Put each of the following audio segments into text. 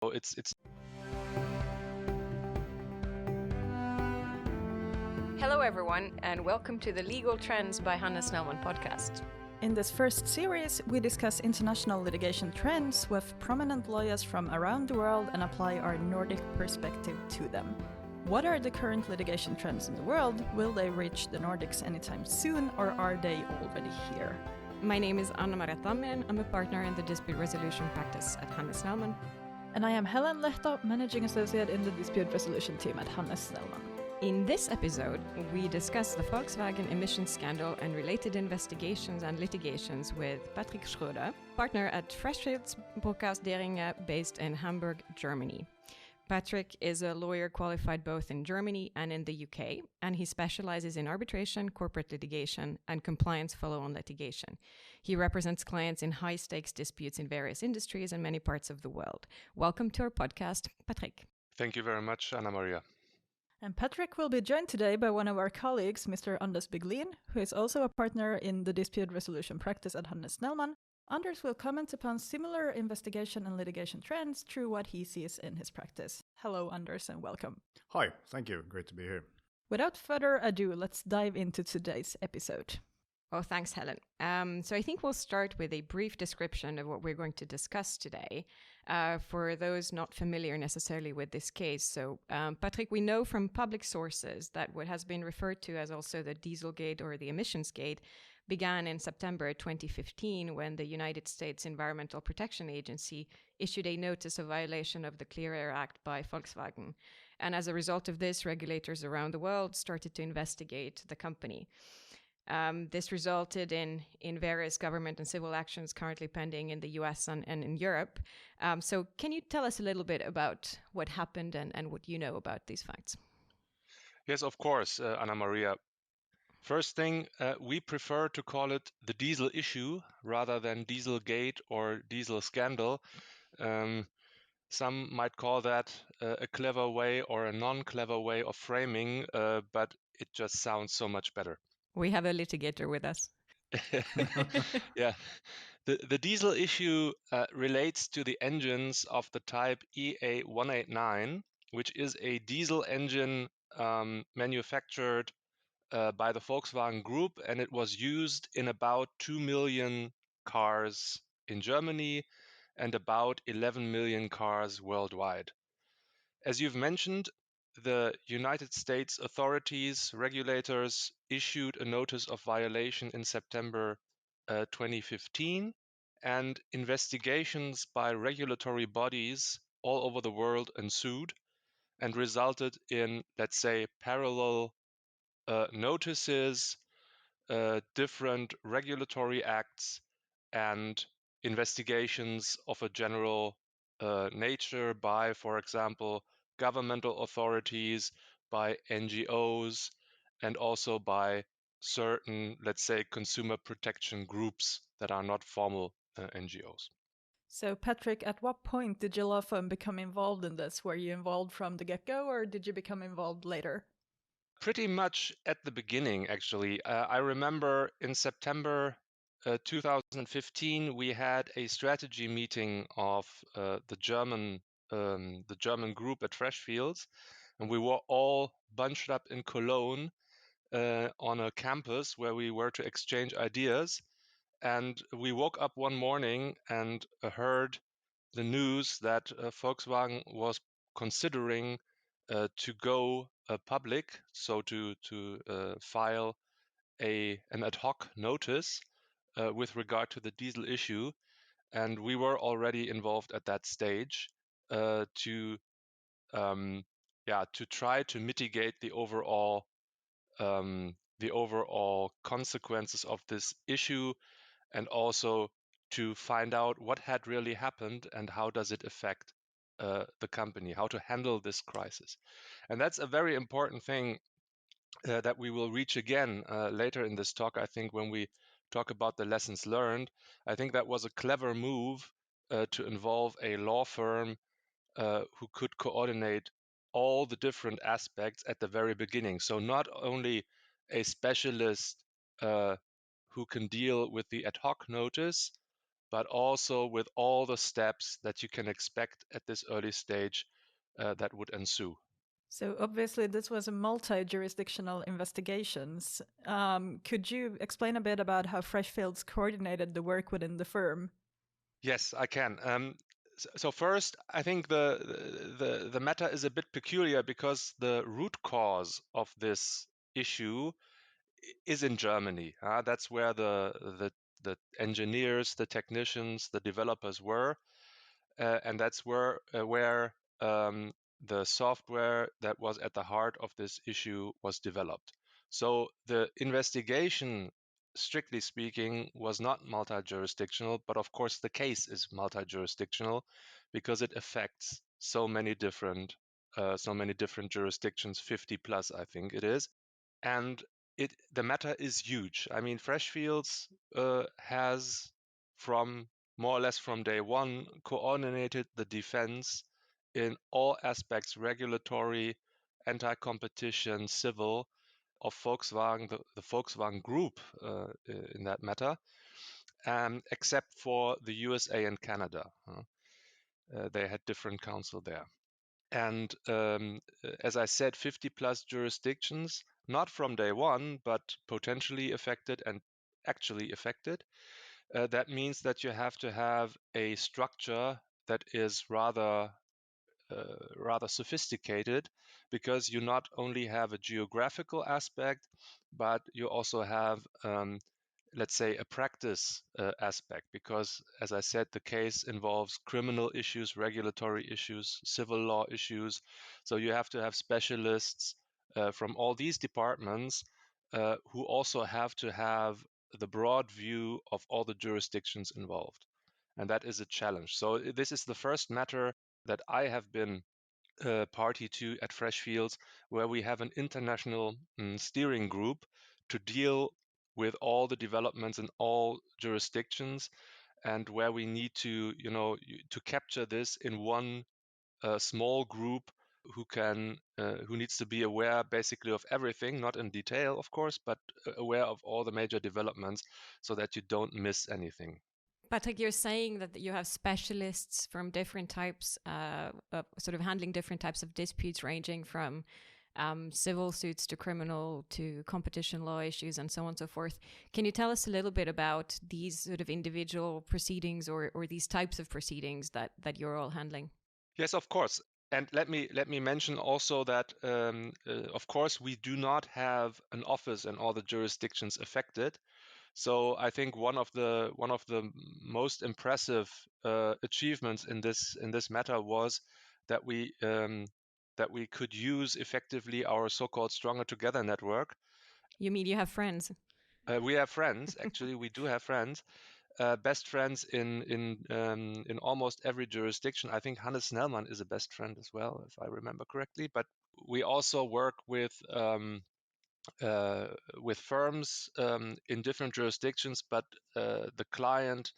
it's Hello everyone, and welcome to the Legal Trends by Snellman podcast. In this first series, we discuss international litigation trends with prominent lawyers from around the world and apply our Nordic perspective to them. What are the current litigation trends in the world? Will they reach the Nordics anytime soon, or are they already here? My name is Anna-Maria Tamminen. I'm a partner in the dispute resolution practice at Snellman. And I am Helen Lehto, managing associate in the dispute resolution team at Snellman. In this episode, we discuss the Volkswagen emissions scandal and related investigations and litigations with Patrick Schroeder, partner at Freshfields, Bruckhaus, Deringer, based in Hamburg, Germany. Patrick is a lawyer qualified both in Germany and in the UK, and he specializes in arbitration, corporate litigation, and compliance follow-on litigation. He represents clients in high-stakes disputes in various industries and many parts of the world. Welcome to our podcast, Patrick. Thank you very much, Anna-Maria. And Patrick will be joined today by one of our colleagues, Mr. Anders Bygglin, who is also a partner in the dispute resolution practice at Snellman. Anders will comment upon similar investigation and litigation trends through what he sees in his practice. Hello, Anders, and welcome. Hi, thank you. Great to be here. Without further ado, let's dive into today's episode. Oh, thanks, Helen. So I think we'll start with a brief description of what we're going to discuss today. For those not familiar necessarily with this case. So, Patrick, we know from public sources that what has been referred to as also the Dieselgate or the emissions gate began in September 2015 when the United States Environmental Protection Agency issued a notice of violation of the Clean Air Act by Volkswagen. And as a result of this, regulators around the world started to investigate the company. This resulted in various government and civil actions currently pending in the US and in Europe. So can you tell us a little bit about what happened and what you know about these facts? Yes, of course, Anna-Maria. First thing, we prefer to call it the diesel issue rather than Dieselgate or diesel scandal. Some might call that a clever way or a non-clever way of framing, but it just sounds so much better. We have a litigator with us. Yeah, the diesel issue relates to the engines of the type EA189, which is a diesel engine manufactured by the Volkswagen Group, and it was used in about 2 million cars in Germany and about 11 million cars worldwide. As you've mentioned, the United States authorities, regulators, issued a notice of violation in September 2015, and investigations by regulatory bodies all over the world ensued and resulted in, let's say, parallel notices, different regulatory acts, and investigations of a general nature by, for example, governmental authorities, by NGOs, and also by certain, let's say, consumer protection groups that are not formal NGOs. So, Patrick, at what point did your law firm become involved in this? Were you involved from the get-go, or did you become involved later? Pretty much at the beginning, actually. I remember in September 2015, we had a strategy meeting of the German group at Freshfields, and we were all bunched up in Cologne on a campus where we were to exchange ideas. And we woke up one morning and heard the news that Volkswagen was considering to go public, so to file an ad hoc notice with regard to the diesel issue, and we were already involved at that stage to try to mitigate the overall consequences of this issue, and also to find out what had really happened and how does it affect the company, how to handle this crisis. And that's a very important thing that we will reach again later in this talk, I think, when we talk about the lessons learned. I think that was a clever move to involve a law firm who could coordinate all the different aspects at the very beginning. So not only a specialist who can deal with the ad hoc notice, but also with all the steps that you can expect at this early stage that would ensue. So obviously this was a multi-jurisdictional investigations. Could you explain a bit about how Freshfields coordinated the work within the firm? Yes, I can. So first, I think the matter is a bit peculiar because the root cause of this issue is in Germany. That's where the engineers, the technicians, the developers were, and that's where the software that was at the heart of this issue was developed. So the investigation, strictly speaking, was not multi-jurisdictional, but of course the case is multi-jurisdictional because it affects so many different jurisdictions, 50 plus, I think it is, and the matter is huge. I mean, Freshfields has from more or less from day one coordinated the defense in all aspects, regulatory, anti-competition, civil, of Volkswagen, the Volkswagen Group in that matter, except for the USA and Canada. They had different counsel there. And as I said, 50 plus jurisdictions, not from day one, but potentially affected and actually affected. That means that you have to have a structure that is rather sophisticated, because you not only have a geographical aspect, but you also have let's say a practice aspect, because as I said, the case involves criminal issues, regulatory issues, civil law issues. So you have to have specialists from all these departments who also have to have the broad view of all the jurisdictions involved. And that is a challenge. So this is the first matter that I have been party to at Freshfields, where we have an international steering group to deal with all the developments in all jurisdictions, and where we need to, to capture this in one small group who needs to be aware basically of everything, not in detail, of course, but aware of all the major developments so that you don't miss anything. Patrick, you're saying that you have specialists from different types, sort of handling different types of disputes, ranging from civil suits to criminal to competition law issues and so on and so forth. Can you tell us a little bit about these sort of individual proceedings or these types of proceedings that you're all handling? Yes, of course. And let me mention also that, of course, we do not have an office in all the jurisdictions affected. So I think one of the most impressive achievements in this matter was that we could use effectively our so-called Stronger Together network. You mean you have friends? We have friends. Actually, we do have friends. Best friends in almost every jurisdiction. I think Snellman is a best friend as well, if I remember correctly. But we also work with firms in different jurisdictions, but the client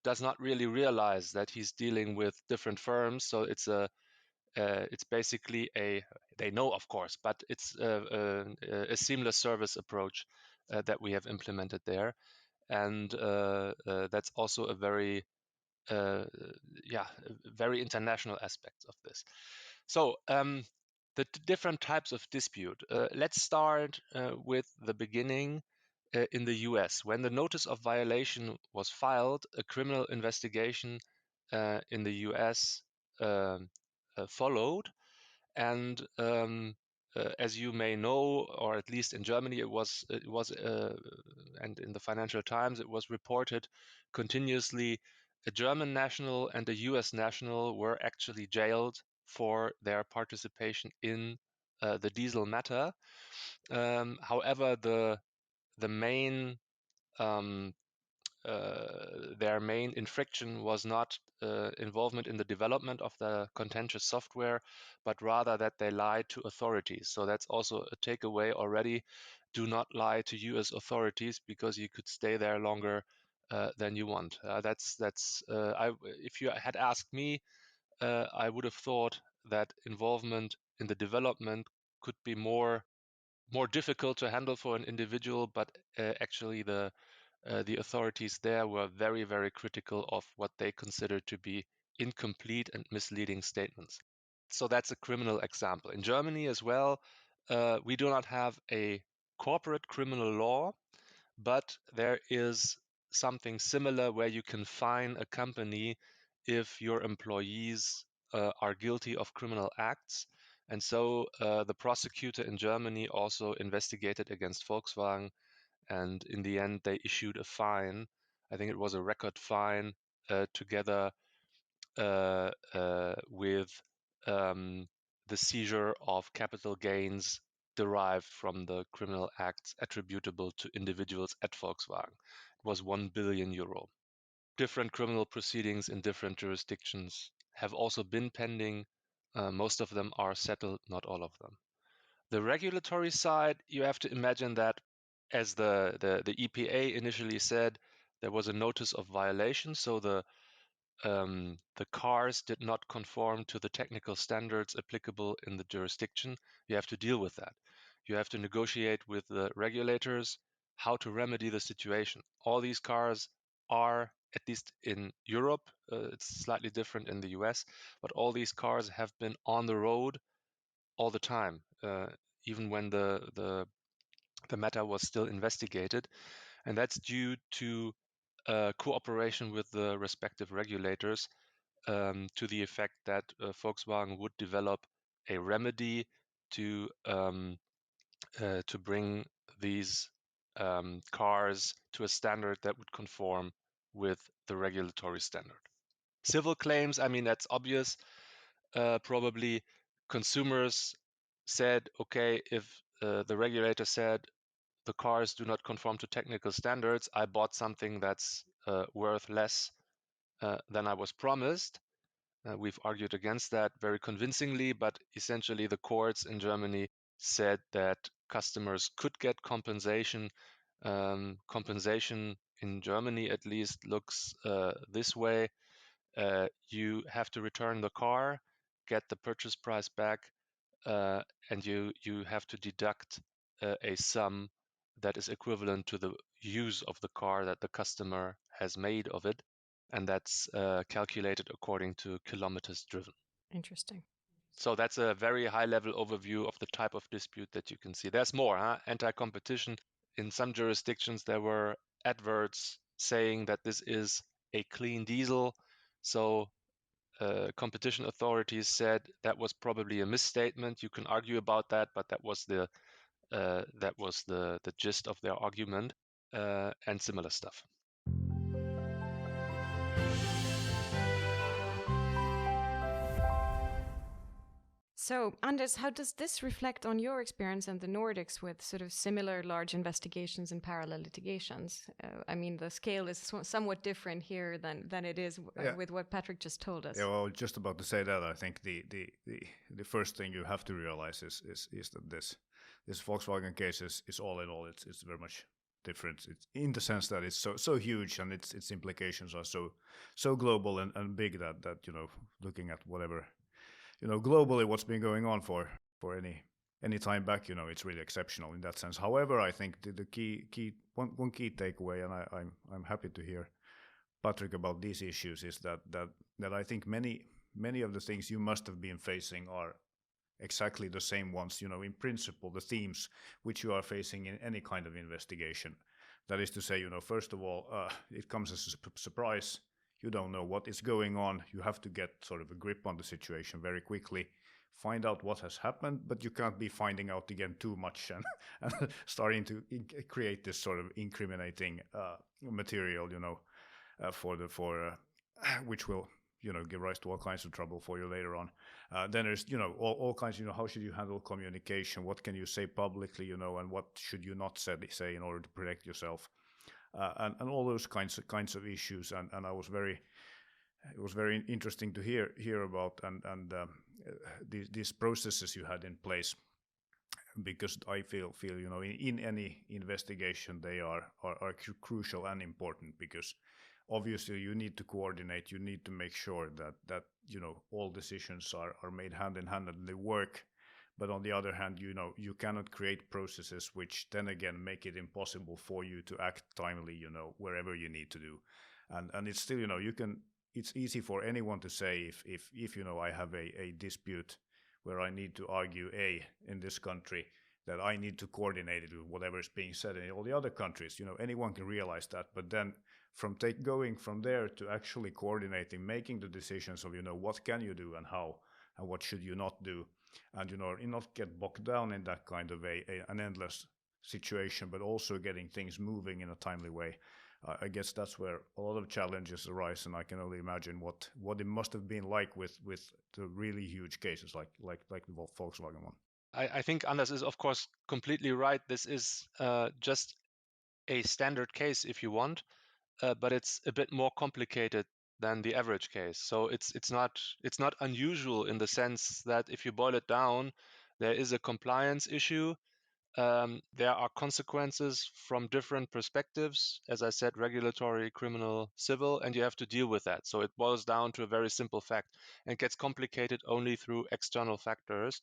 does not really realize that he's dealing with different firms. So it's basically they know, of course, but it's a seamless service approach that we have implemented there. And that's also a very very international aspect of this. So the different types of dispute. Let's start with the beginning in the US. When the notice of violation was filed, a criminal investigation in the US followed. And as you may know, or at least in Germany, it was, and in the Financial Times, it was reported continuously, a German national and a US national were actually jailed for their participation in the diesel matter. However, the main their main infraction was not involvement in the development of the contentious software, but rather that they lied to authorities. So that's also a takeaway already. Do not lie to US authorities, because you could stay there longer than you want. If you had asked me, I would have thought that involvement in the development could be more difficult to handle for an individual, but actually the authorities there were very, very critical of what they considered to be incomplete and misleading statements. So that's a criminal example. In Germany as well, we do not have a corporate criminal law, but there is something similar where you can fine a company if your employees are guilty of criminal acts. And so the prosecutor in Germany also investigated against Volkswagen, and in the end they issued a fine. I think it was a record fine together with the seizure of capital gains derived from the criminal acts attributable to individuals at Volkswagen. It was 1 billion euro. Different criminal proceedings in different jurisdictions have also been pending. Most of them are settled, not all of them. The regulatory side, you have to imagine that, as the EPA initially said, there was a notice of violation, so the cars did not conform to the technical standards applicable in the jurisdiction. You have to deal with that. You have to negotiate with the regulators how to remedy the situation. All these cars are, at least in Europe, it's slightly different in the US, but all these cars have been on the road all the time, even when the matter was still investigated. And that's due to cooperation with the respective regulators, to the effect that Volkswagen would develop a remedy to bring these cars to a standard that would conform with the regulatory standard. Civil claims, I mean, that's obvious. Probably consumers said, okay, if the regulator said the cars do not conform to technical standards, I bought something that's worth less than I was promised. We've argued against that very convincingly, but essentially the courts in Germany said that customers could get compensation. Compensation in Germany, at least, looks this way. You have to return the car, get the purchase price back, and you have to deduct a sum that is equivalent to the use of the car that the customer has made of it, and that's calculated according to kilometers driven. Interesting. So that's a very high-level overview of the type of dispute that you can see. There's more, anti-competition. In some jurisdictions, there were adverts saying that this is a clean diesel. So competition authorities said that was probably a misstatement. You can argue about that, but that was the gist of their argument, and similar stuff. So, Anders, how does this reflect on your experience in the Nordics with sort of similar large investigations and parallel litigations? I mean, the scale is somewhat different here than it is with what Patrick just told us. Yeah, well, just about to say that, I think the first thing you have to realize is that this Volkswagen case is all in all, it's very much different. It's in the sense that it's so huge, and its implications are so global and big that looking at whatever globally what's been going on for any time back, it's really exceptional in that sense. However, I think the one key takeaway, and I'm happy to hear Patrick about these issues, is that I think many of the things you must have been facing are exactly the same ones, in principle, the themes which you are facing in any kind of investigation. That is to say, first of all, it comes as a surprise. You don't know what is going on. You have to get sort of a grip on the situation very quickly, find out what has happened, but you can't be finding out again too much and starting to create this sort of incriminating material, which will give rise to all kinds of trouble for you later on. Then there's all kinds. How should you handle communication? What can you say publicly? And what should you not say in order to protect yourself? And all those kinds of issues, and it was very interesting to hear about and these processes you had in place, because I feel in any investigation they are crucial and important, because obviously you need to coordinate, you need to make sure that all decisions are made hand in hand and they work. But on the other hand, you cannot create processes which then again make it impossible for you to act timely, wherever you need to do. And it's still, it's easy for anyone to say if I have a dispute where I need to argue A in this country, that I need to coordinate it with whatever is being said in all the other countries. Anyone can realize that. But then going from there to actually coordinating, making the decisions of, what can you do and how, and what should you not do, and, not get bogged down in that kind of an endless situation, but also getting things moving in a timely way. I guess that's where a lot of challenges arise, and I can only imagine what it must have been like with the really huge cases like the Volkswagen one. I think Anders is, of course, completely right. This is just a standard case if you want, but it's a bit more complicated than the average case. So it's not unusual in the sense that if you boil it down, there is a compliance issue. There are consequences from different perspectives, as I said, regulatory, criminal, civil, and you have to deal with that. So it boils down to a very simple fact and gets complicated only through external factors.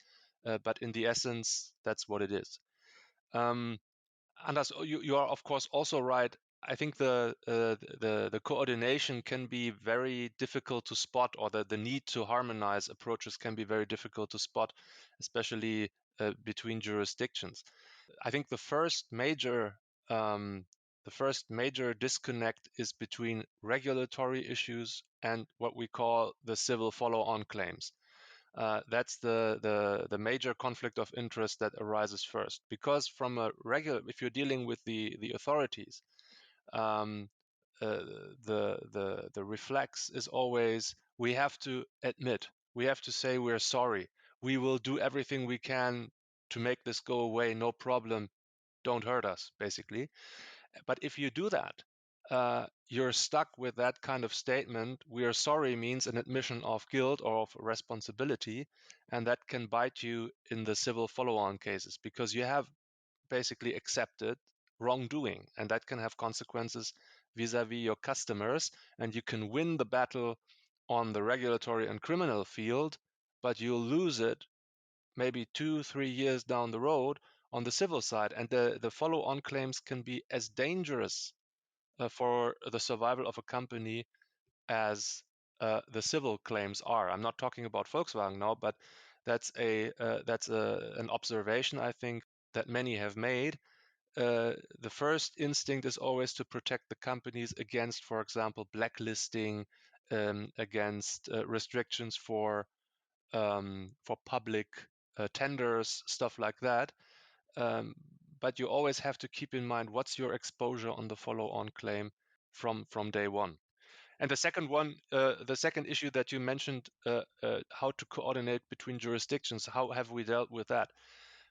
But in the essence, that's what it is. Anders, you are of course also right. I think the coordination can be very difficult to spot, or the need to harmonize approaches can be very difficult to spot, especially between jurisdictions. I think the first major disconnect is between regulatory issues and what we call the civil follow-on claims. That's the major conflict of interest that arises first, because from if you're dealing with the authorities, the reflex is always, we have to admit, we have to say we're sorry, we will do everything we can to make this go away, no problem, don't hurt us, basically. But if you do that, you're stuck with that kind of statement. We are sorry means an admission of guilt or of responsibility, and that can bite you in the civil follow-on cases, because you have basically accepted wrongdoing, and that can have consequences vis-a-vis your customers, and you can win the battle on the regulatory and criminal field, but you'll lose it maybe 2-3 years down the road on the civil side. And the follow-on claims can be as dangerous for the survival of a company as the civil claims are. I'm not talking about Volkswagen now, but that's an observation I think that many have made. The first instinct is always to protect the companies against, for example, blacklisting, against restrictions for public tenders, stuff like that. But you always have to keep in mind what's your exposure on the follow-on claim from day one. And the second issue that you mentioned, how to coordinate between jurisdictions, how have we dealt with that?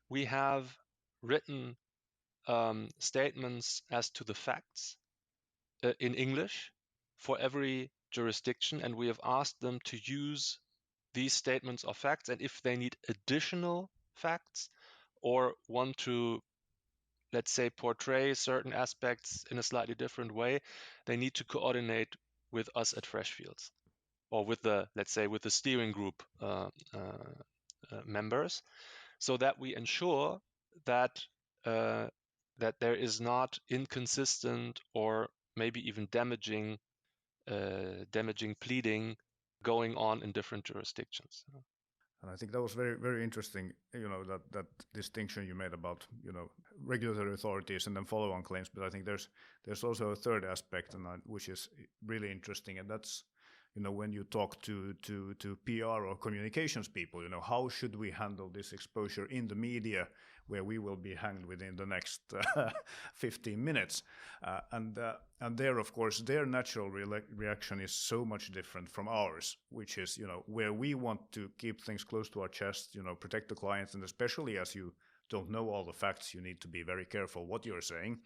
We have written statements as to the facts in English for every jurisdiction, and we have asked them to use these statements of facts, and if they need additional facts or want to, let's say, portray certain aspects in a slightly different way, they need to coordinate with us at Freshfields, or with the steering group members, so that we ensure that there is not inconsistent or maybe even damaging pleading going on in different jurisdictions. And I think that was very, very interesting, that distinction you made about, regulatory authorities and then follow-on claims. But I think there's also a third aspect, which is really interesting, and that's, when you talk to PR or communications people, how should we handle this exposure in the media, where we will be hanged within the next 15 minutes. And there, of course, their natural reaction is so much different from ours, which is, where we want to keep things close to our chest, protect the clients, and especially as you don't know all the facts, you need to be very careful what you're saying.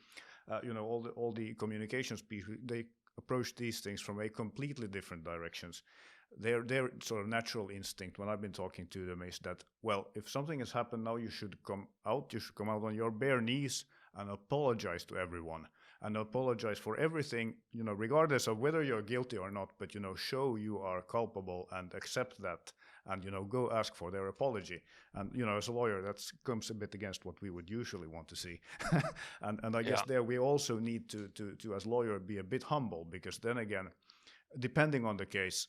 All the communications people, they approach these things from a completely different directions. Their sort of natural instinct when I've been talking to them is that, well, if something has happened now, you should come out on your bare knees and apologize to everyone, and apologize for everything, regardless of whether you're guilty or not, but show you are culpable and accept that, and go ask for their apology. And as a lawyer, that comes a bit against what we would usually want to see. and I guess there we also need to as lawyer be a bit humble, because then again, depending on the case,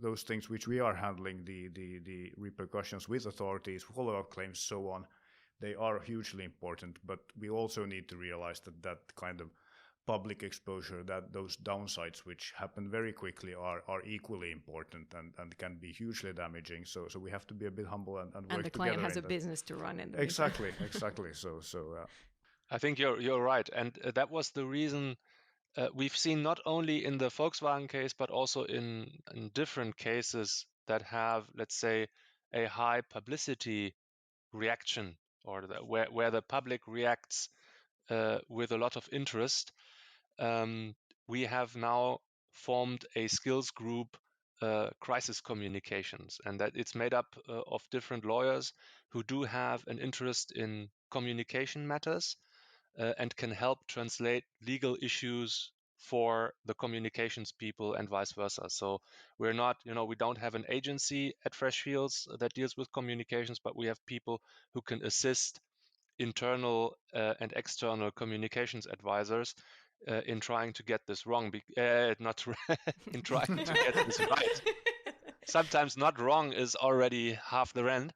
those things which we are handling, the repercussions with authorities, follow-up claims, so on, they are hugely important. But we also need to realize that kind of public exposure, that those downsides which happen very quickly are equally important and can be hugely damaging. So we have to be a bit humble and work together. And the client has a business to run in the exactly. So I think you're right, and that was the reason we've seen not only in the Volkswagen case, but also in different cases that have, let's say, a high publicity reaction, or where the public reacts with a lot of interest. We have now formed a skills group, crisis communications, and that it's made up of different lawyers who do have an interest in communication matters and can help translate legal issues for the communications people and vice versa. So we're not, we don't have an agency at Freshfields that deals with communications, but we have people who can assist internal and external communications advisors in trying to get this wrong, not in trying to get this right. Sometimes not wrong is already half the rent.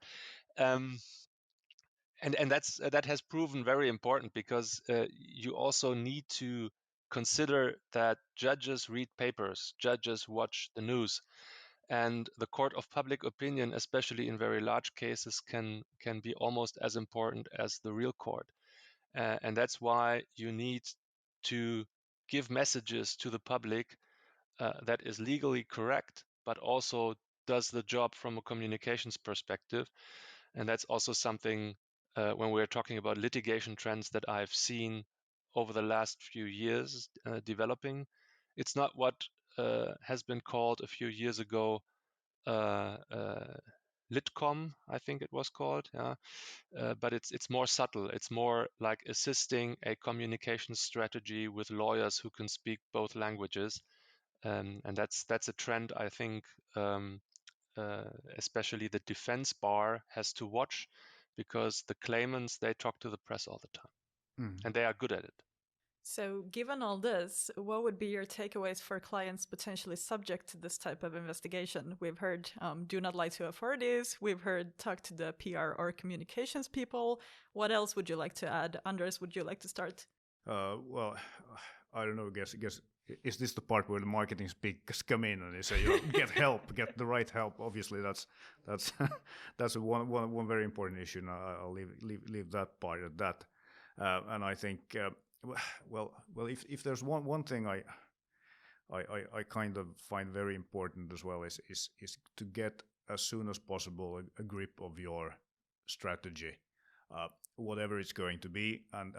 And that has proven very important, because you also need to consider that judges read papers, judges watch the news, and the court of public opinion, especially in very large cases, can be almost as important as the real court. And that's why you need to give messages to the public that is legally correct, but also does the job from a communications perspective. And that's also something when we're talking about litigation trends that I've seen over the last few years developing. It's not what has been called a few years ago Litcom, I think it was called, yeah. But it's more subtle. It's more like assisting a communication strategy with lawyers who can speak both languages, and that's a trend I think especially the defense bar has to watch, because the claimants, they talk to the press all the time, and they are good at it. So, given all this, what would be your takeaways for clients potentially subject to this type of investigation? We've heard do not lie to authorities. We've heard talk to the PR or communications people. What else would you like to add? Anders, would you like to start? Well, I don't know. Guess is this the part where the marketing speakers come in and they say, get help, get the right help? Obviously, that's that's one very important issue. Now I'll leave that part at that. And I think. Well, if there's one thing I kind of find very important as well is to get as soon as possible a grip of your strategy, whatever it's going to be, and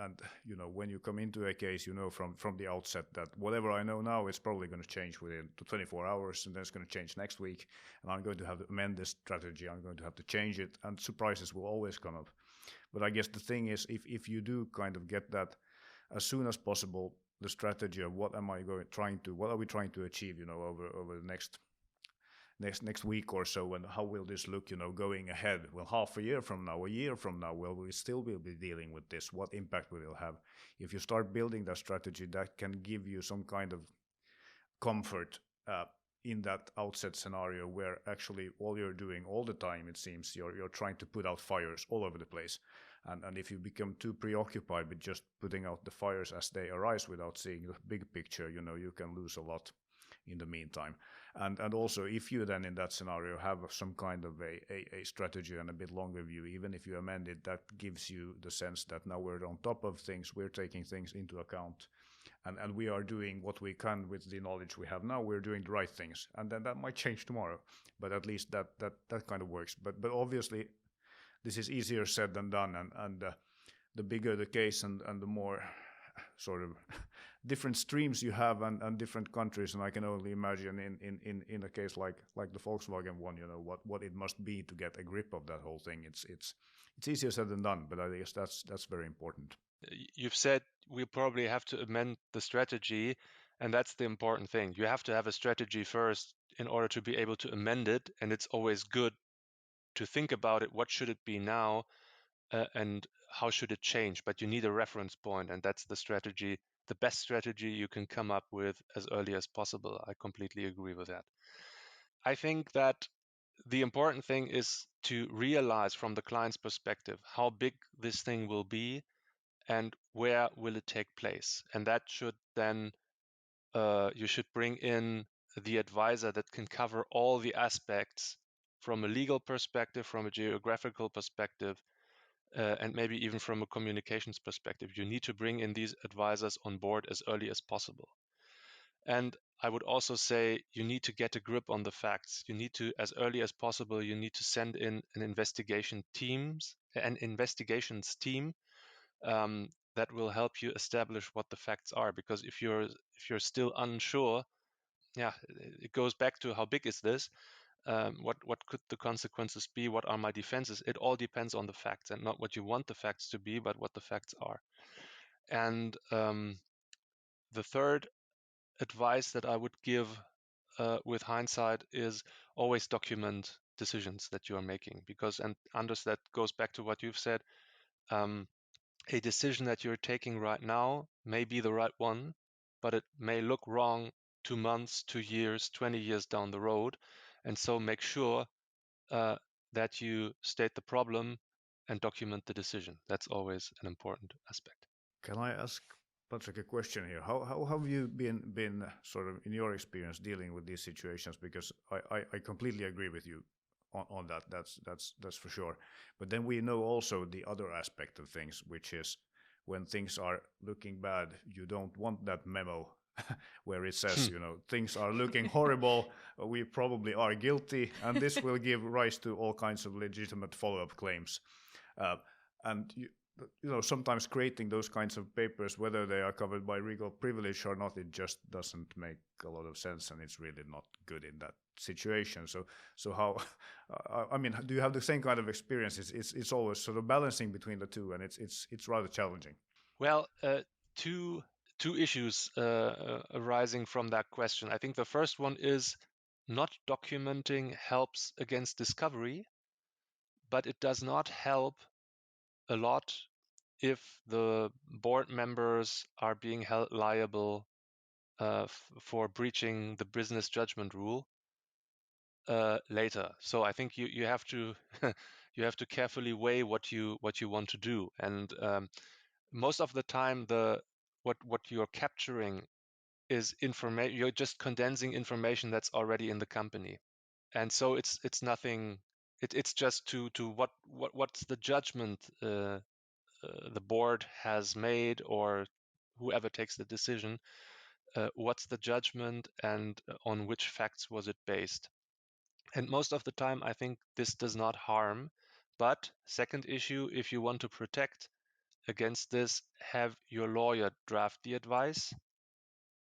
when you come into a case, from the outset that whatever I know now is probably going to change within 24 hours, and then it's going to change next week, and I'm going to have to amend this strategy. I'm going to have to change it, and surprises will always come up. But I guess the thing is, if you do kind of get that as soon as possible, the strategy of what are we trying to achieve, over the next week or so, and how will this look, going ahead? Well, half a year from now, a year from now, will we still be dealing with this? What impact will it have? If you start building that strategy, that can give you some kind of comfort in that outset scenario, where actually all you're doing all the time, it seems, you're trying to put out fires all over the place. And if you become too preoccupied with just putting out the fires as they arise without seeing the big picture, you can lose a lot in the meantime. And also, if you then in that scenario have some kind of a strategy and a bit longer view, even if you amend it, that gives you the sense that now we're on top of things, we're taking things into account, and we are doing what we can with the knowledge we have now. We're doing the right things, and then that might change tomorrow, but at least that kind of works. But obviously, this is easier said than done, and the bigger the case and the more sort of different streams you have and different countries, and I can only imagine in a case like the Volkswagen one, what it must be to get a grip of that whole thing. It's easier said than done, but I guess that's very important. You've said we probably have to amend the strategy, and that's the important thing. You have to have a strategy first in order to be able to amend it. And it's always good to think about it. What should it be now? And how should it change? But you need a reference point, and that's the strategy, the best strategy you can come up with as early as possible. I completely agree with that. I think that the important thing is to realize from the client's perspective how big this thing will be and where will it take place. And that should then, you should bring in the advisor that can cover all the aspects from a legal perspective, from a geographical perspective, and maybe even from a communications perspective. You need to bring in these advisors on board as early as possible. And I would also say you need to get a grip on the facts. You need to, as early as possible, you need to send in an investigations team that will help you establish what the facts are. Because if you're still unsure, yeah, it goes back to how big is this? What could the consequences be? What are my defenses? It all depends on the facts, and not what you want the facts to be, but what the facts are. And the third advice that I would give with hindsight is always document decisions that you are making, because, and Anders, that goes back to what you've said, a decision that you're taking right now may be the right one, but it may look wrong 2 months, 2 years, 20 years down the road. And so make sure that you state the problem and document the decision. That's always an important aspect. Can I ask Patrick a question here? How have you been sort of in your experience dealing with these situations? Because I completely agree with you on that. That's for sure. But then we know also the other aspect of things, which is when things are looking bad, you don't want that memo where it says, things are looking horrible, we probably are guilty, and this will give rise to all kinds of legitimate follow-up claims. And sometimes creating those kinds of papers, whether they are covered by legal privilege or not, it just doesn't make a lot of sense, and it's really not good in that situation. So how? I mean, do you have the same kind of experience? It's always sort of balancing between the two, and it's rather challenging. Well, two issues arising from that question. I think the first one is not documenting helps against discovery, but it does not help a lot if the board members are being held liable for breaching the business judgment rule later. So I think you have to you have to carefully weigh what you want to do, and most of the time what you're capturing is information. You're just condensing information that's already in the company, and so it's nothing. It's just to what's the judgment the board has made, or whoever takes the decision. What's the judgment, and on which facts was it based? And most of the time, I think this does not harm. But second issue, if you want to protect against this, have your lawyer draft the advice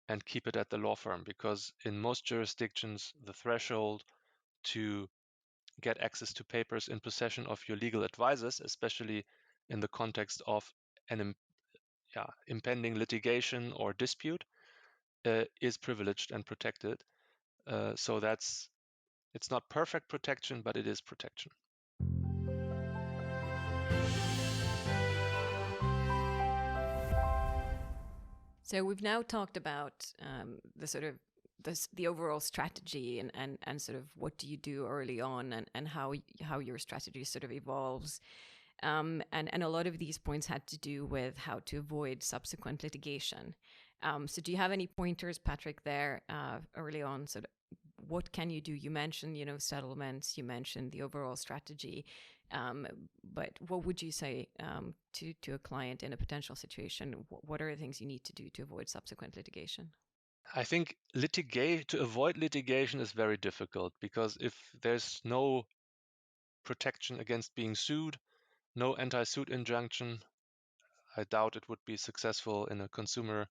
and keep it at the law firm, because in most jurisdictions, the threshold to get access to papers in possession of your legal advisors, especially in the context of an impending litigation or dispute, is privileged and protected. So it's not perfect protection, but it is protection. So we've now talked about the sort of the overall strategy and sort of what do you do early on, and how your strategy sort of evolves. And a lot of these points had to do with how to avoid subsequent litigation. So do you have any pointers, Patrick, there early on? So what can you do? You mentioned, settlements, you mentioned the overall strategy. But what would you say to a client in a potential situation? What are the things you need to do to avoid subsequent litigation? I think to avoid litigation is very difficult, because if there's no protection against being sued, no anti-suit injunction, I doubt it would be successful in a consumer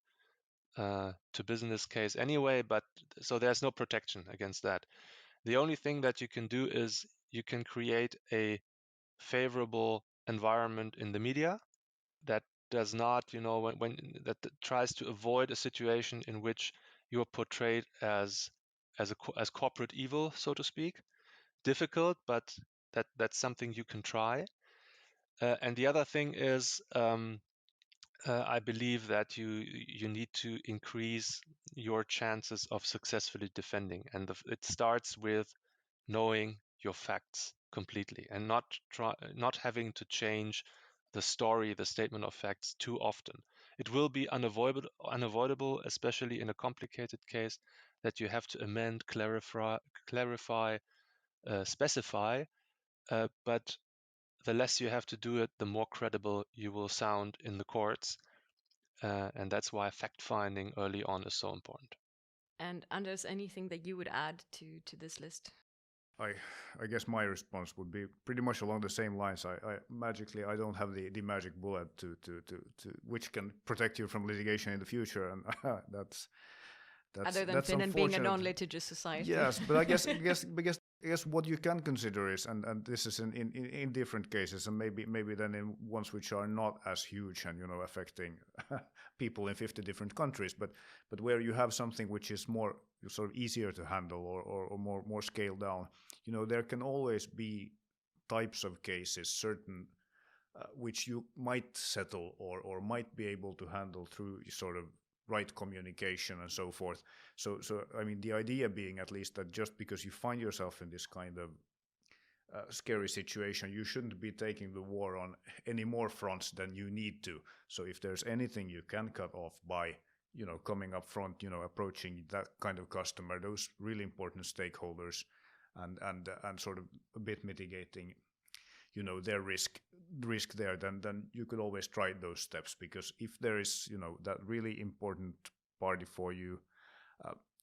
to business case anyway, but so there's no protection against that. The only thing that you can do is you can create a favorable environment in the media that does not, when that tries to avoid a situation in which you are portrayed as as corporate evil, so to speak. Difficult, but that's something you can try. And the other thing is, I believe that you need to increase your chances of successfully defending, and it starts with knowing your facts completely and not having to change the story, the statement of facts too often. It will be unavoidable, especially in a complicated case, that you have to amend, clarify, specify, but the less you have to do it, the more credible you will sound in the courts. And that's why fact-finding early on is so important. And Anders, anything that you would add to this list? I guess my response would be pretty much along the same lines. I don't have the magic bullet to which can protect you from litigation in the future, and that's other than Finland being a non-litigious society. Yes, but I guess what you can consider is, and this is in different cases, and maybe then in ones which are not as huge and affecting people in 50 different countries, but where you have something which is more sort of easier to handle or more scaled down, there can always be types of cases, certain which you might settle or might be able to handle through sort of right communication and so forth. So I mean, the idea being at least that just because you find yourself in this kind of scary situation, you shouldn't be taking the war on any more fronts than you need to. So if there's anything you can cut off by coming up front, approaching that kind of customer, those really important stakeholders, and sort of a bit mitigating their risk there, then you could always try those steps, because if there is that really important party for you,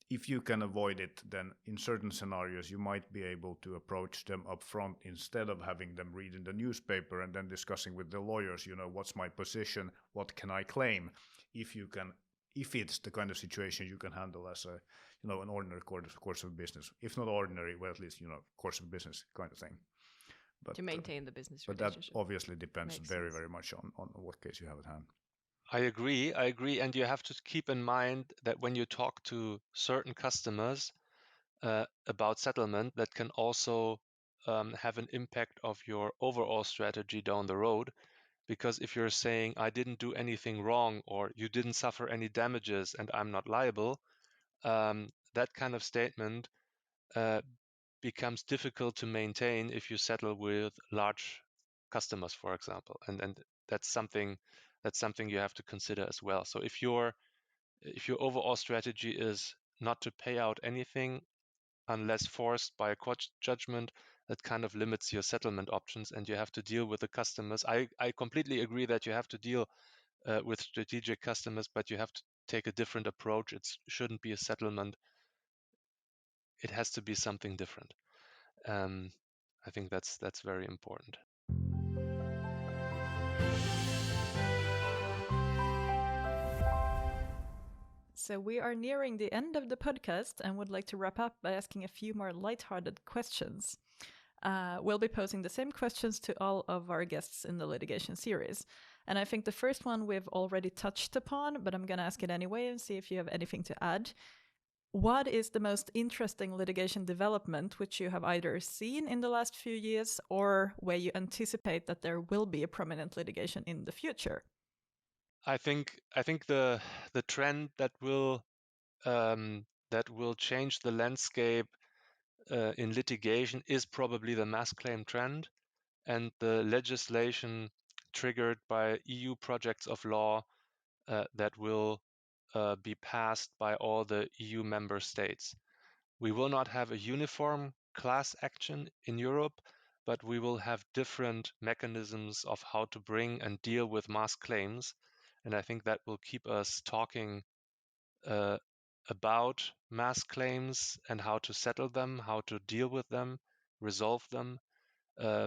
if you can avoid it, then in certain scenarios you might be able to approach them up front instead of having them read in the newspaper and then discussing with the lawyers, what's my position, what can I claim. If it's the kind of situation you can handle as a an ordinary course of business, if not ordinary, well, at least course of business kind of thing. But, to maintain the business but relationship. That obviously depends very much on what case you have at hand. I agree, and you have to keep in mind that when you talk to certain customers about settlement, that can also have an impact of your overall strategy down the road. Because if you're saying, I didn't do anything wrong, or you didn't suffer any damages and I'm not liable, that kind of statement becomes difficult to maintain if you settle with large customers, for example, and that's something you have to consider as well. So if your overall strategy is not to pay out anything unless forced by a court judgment, that kind of limits your settlement options, and you have to deal with the customers. I completely agree that you have to deal with strategic customers, but you have to take a different approach. It shouldn't be a settlement. It has to be something different. I think that's very important. So we are nearing the end of the podcast and would like to wrap up by asking a few more lighthearted questions. We'll be posing the same questions to all of our guests in the litigation series. And I think the first one we've already touched upon, but I'm going to ask it anyway and see if you have anything to add. What is the most interesting litigation development which you have either seen in the last few years or where you anticipate that there will be a prominent litigation in the future? I think the trend that will change the landscape in litigation is probably the mass claim trend, and the legislation triggered by EU projects of law that will be passed by all the EU member states. We will not have a uniform class action in Europe, but we will have different mechanisms of how to bring and deal with mass claims. And I think that will keep us talking about mass claims and how to settle them, how to deal with them, resolve them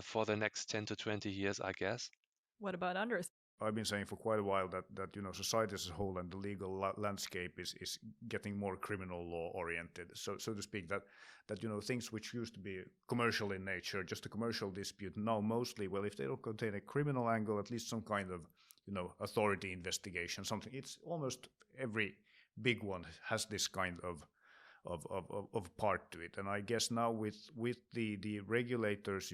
for the next 10 to 20 years, I guess. What about Anders? I've been saying for quite a while that society as a whole and the legal landscape is getting more criminal law oriented, so to speak. That things which used to be commercial in nature, just a commercial dispute, now mostly, well, if they don't contain a criminal angle, at least some kind of authority investigation, something. It's almost every big one has this kind of of part to it. And I guess now with the regulators,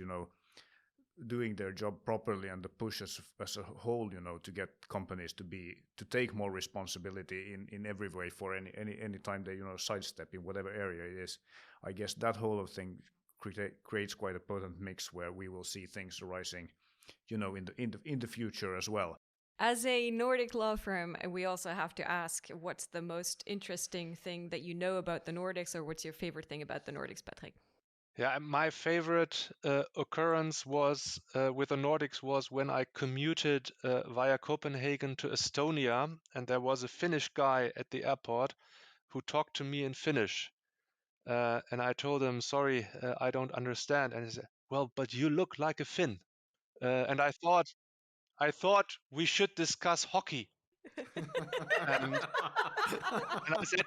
doing their job properly, and the push as a whole, to get companies to take more responsibility in every way for any time they sidestep in whatever area it is. I guess that whole of thing creates quite a potent mix where we will see things arising, in the future as well. As a Nordic law firm, we also have to ask, what's the most interesting thing that you know about the Nordics, or what's your favorite thing about the Nordics, Patrick? Yeah, my favorite occurrence was with the Nordics was when I commuted via Copenhagen to Estonia, and there was a Finnish guy at the airport who talked to me in Finnish. And I told him, sorry, I don't understand. And he said, well, but you look like a Finn. And I thought we should discuss hockey. And I said,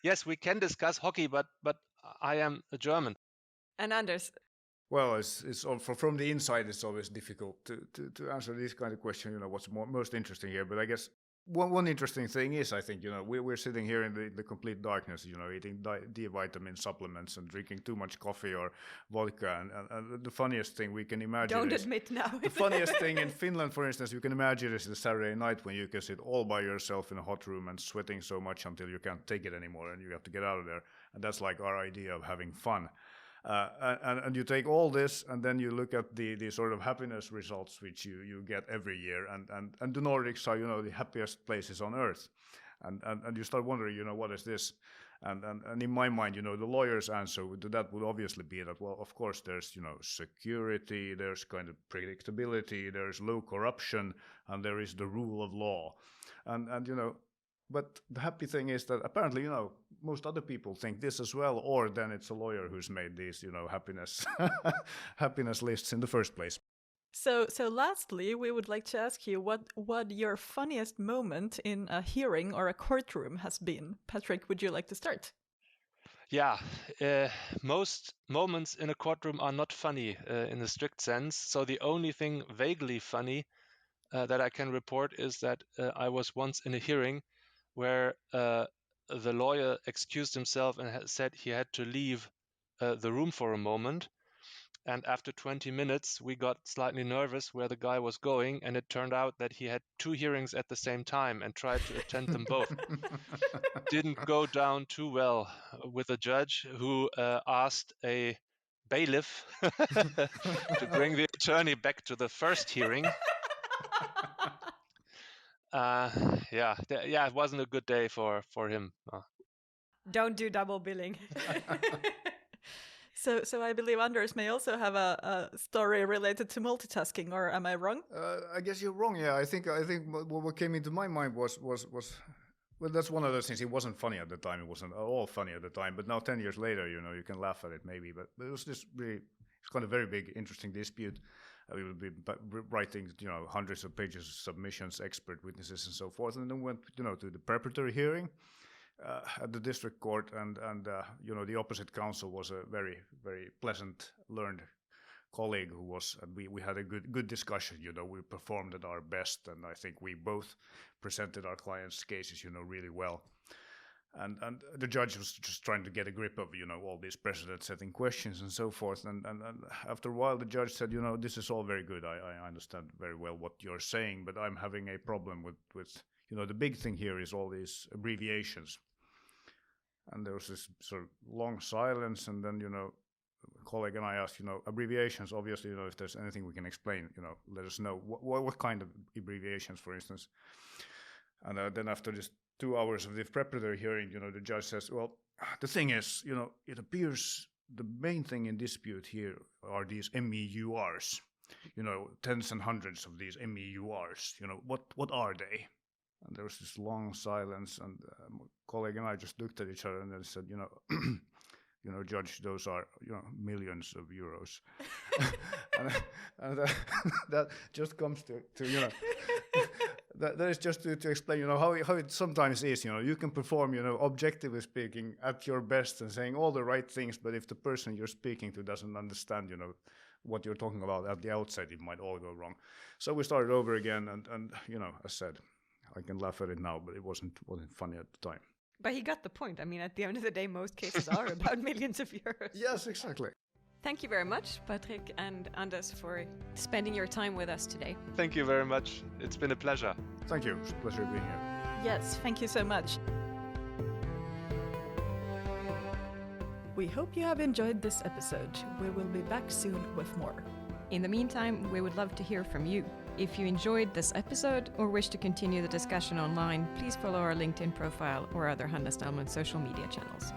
yes, we can discuss hockey, but I am a German. And Anders? Well, it's all, from the inside, it's always difficult to answer this kind of question, what's most interesting here. But I guess one interesting thing is, I think, we're sitting here in the complete darkness, eating D-vitamin supplements and drinking too much coffee or vodka. And the funniest thing we can imagine Don't admit now. The funniest thing in Finland, for instance, you can imagine is the Saturday night when you can sit all by yourself in a hot room and sweating so much until you can't take it anymore and you have to get out of there. And that's like our idea of having fun. And you take all this, and then you look at the sort of happiness results which you get every year, and the Nordics are the happiest places on earth, and you start wondering what is this, and in my mind the lawyer's answer to that would obviously be that, well, of course there's security, there's kind of predictability, there's low corruption, and there is the rule of law, and but the happy thing is that apparently, most other people think this as well, or then it's a lawyer who's made these, happiness happiness lists in the first place. So lastly, we would like to ask you what your funniest moment in a hearing or a courtroom has been. Patrick, would you like to start? Yeah, most moments in a courtroom are not funny in the strict sense. So the only thing vaguely funny that I can report is that I was once in a hearing where the lawyer excused himself and said he had to leave the room for a moment. And after 20 minutes, we got slightly nervous where the guy was going, and it turned out that he had 2 hearings at the same time and tried to attend them both. Didn't go down too well with the judge, who asked a bailiff to bring the attorney back to the first hearing. It wasn't a good day for him. Don't do double billing. So I believe Anders may also have a story related to multitasking, or am I wrong? I guess you're wrong. Yeah, I think what came into my mind was well, that's one of those things. It wasn't funny at the time. It wasn't at all funny at the time. But now 10 years later, you can laugh at it maybe. But it was just really, it's kind of very big, interesting dispute. We would be writing, hundreds of pages of submissions, expert witnesses, and so forth, and then went, to the preparatory hearing at the district court, and the opposite counsel was a very, very pleasant, learned colleague who was, and we had a good discussion. We performed at our best, and I think we both presented our clients' cases, really well. And the judge was just trying to get a grip of, all these precedent-setting questions and so forth. And after a while, the judge said, this is all very good. I understand very well what you're saying, but I'm having a problem with the big thing here is all these abbreviations. And there was this sort of long silence, and then, a colleague and I asked, abbreviations, obviously, if there's anything we can explain, let us know. What kind of abbreviations, for instance? And then after just 2 hours of the preparatory hearing, the judge says, well, the thing is, it appears the main thing in dispute here are these MEURs, tens and hundreds of these MEURs, what are they? And there was this long silence, and my colleague and I just looked at each other and then said, Judge, those are, millions of euros. and that just comes to that is just to explain, how it sometimes is. You can perform, objectively speaking, at your best and saying all the right things, but if the person you're speaking to doesn't understand, what you're talking about at the outset, it might all go wrong. So we started over again, and as said, I can laugh at it now, but it wasn't funny at the time. But he got the point. I mean, at the end of the day, most cases are about millions of euros. Yes, exactly. Thank you very much, Patrick and Anders, for spending your time with us today. Thank you very much. It's been a pleasure. Thank you. It's a pleasure being here. Yes, thank you so much. We hope you have enjoyed this episode. We will be back soon with more. In the meantime, we would love to hear from you. If you enjoyed this episode or wish to continue the discussion online, please follow our LinkedIn profile or other Snellman social media channels.